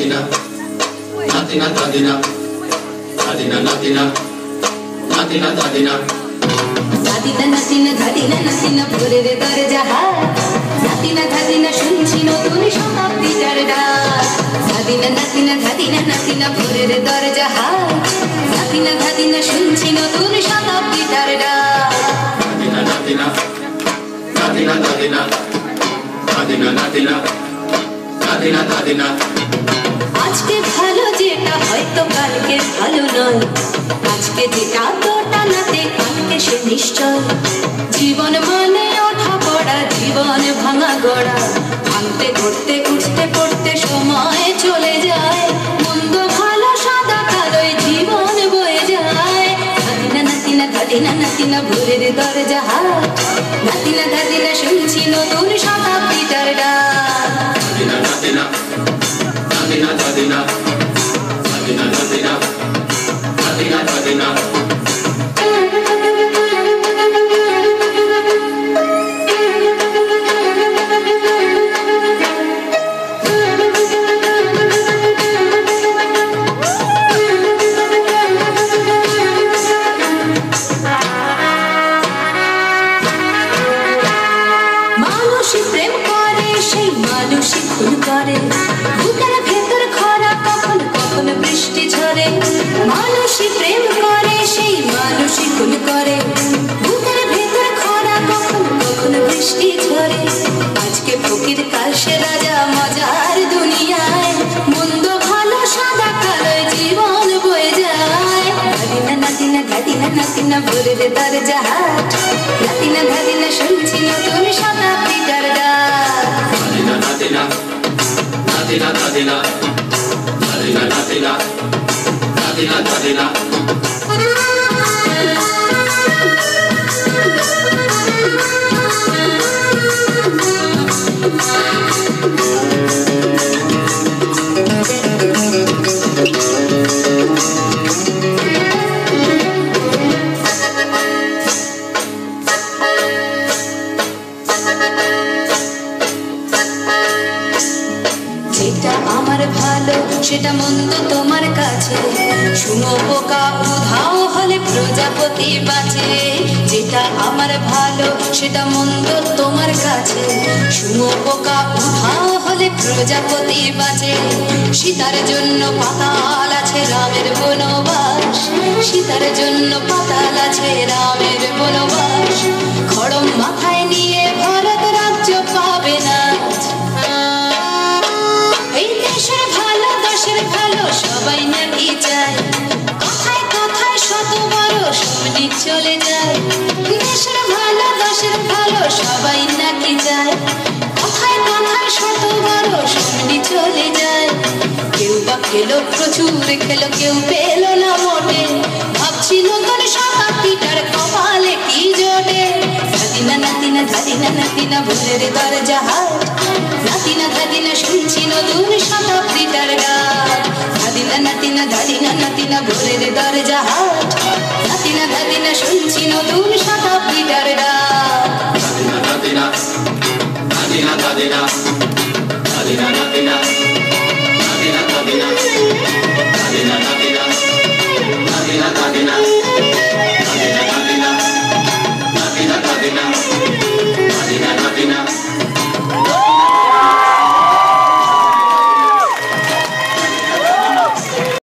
Nadina, Nadina, Nadina, Nadina, Nadina, Nadina, Nadina. Nadina, Nadina, Nadina, Nadina, ভোরের দরজাহার Nadina, Nadina, শুনছি নতুন শতাব্দীটার ডাক Nadina, Nadina, Nadina, Nadina, ভোরের দরজাহার Nadina, Nadina, শুনছি নতুন শতাব্দীটার ডাক Nadina, Nadina, Nadina, Nadina, Nadina, Nadina, Nadina, Nadina. আজকে ভালো যেটা হয়তো কালকে ভালো নয় আজকে যেটা তোটা নাতে কালকে সে নিশ্চয় জীবন মানে ওঠা পড়া জীবন ভাঙা গড়া ভাঙতে ঘুরতে উঠতে পড়তে সময় চলে যায় মন্দ ভালো সাদা কালোয় জীবন বয়ে যায় নাতিনা নাতিনা ধাদিনা নাতিনা ভোরের দরজাহার নাতিনা ধাদিনা শুনছি নতুন শতাব্দীটার ডাক Nadina, Nadina, Nadina, Nadina, Nadina, Nadina, Nadina, Nadina. মানুষই প্রেম করে সেই মানুষই খুন করে বুকের ভেতর খরা কখন কখন বৃষ্টি ঝরে মানুষই প্রেম করে সেই মানুষই খুন করে বুকের ভেতর খরা কখন কখন বৃষ্টি ঝরে আজকে ফকির কাল সে রাজা মজার দুনিয়ায় মন্দ ভালো সাদা কালোয় জীবন বয়ে যায় নাতিনা নাতিনা নাতিনা নাতিনা ভোরের দরজাহার নাতিনা নাতিনা শুনছি নতুন শতাব্দীটার ডাক Nadina, Nadina, Nadina, Nadina, Nadina, Nadina, Nadina, Nadina. যেটা আমার ভালো সেটা মন্দ তোমার কাছে শুনো পোকা উধাও হলে প্রজাপতি বাঁচে যেটা আমার ভালো সেটা মন্দ তোমার কাছে শুনো পোকা উধাও হলে প্রজাপতি বাঁচে সীতার জন্য পাতাল আছে রামের বনবাস সীতার জন্য পাতাল আছে রামের বনবাস খড়ম মাথায় নিয়ে ভরত রাজ্য পাবে না এই দেশের ভালো দেশের ভালো সবাই নাকি চায় কথায় কথায় শত বড় সামনে চলে যায় দেশের ভালো দেশের ভালো সবাই নাকি চায় কথায় কথায় শত বড় সামনে চলে যায় কেউ বা খেলো প্রচুর খেলো কেউ পেল না মোটে ভাবছিল তোর শতাব্দীটার কপালে কি জোটে নাতিনা নাতিনা ধাদিনা নাতিনা ভোরের দরজাহার নাতিনা ধাদিনা শুনছি নতুন শতাব্দীটার ডাক নাতিনা নাতিনা ধাদিনা নাতিনা ভোরের দরজাহার নাতিনা ধাদিনা শুনছি নতুন শতাব্দীটার ডাক Nadina, Nadina, Nadina, Nadina, Nadina, Nadina, Nadina, Nadina, Nadina, Nadina, Nadina, Nadina.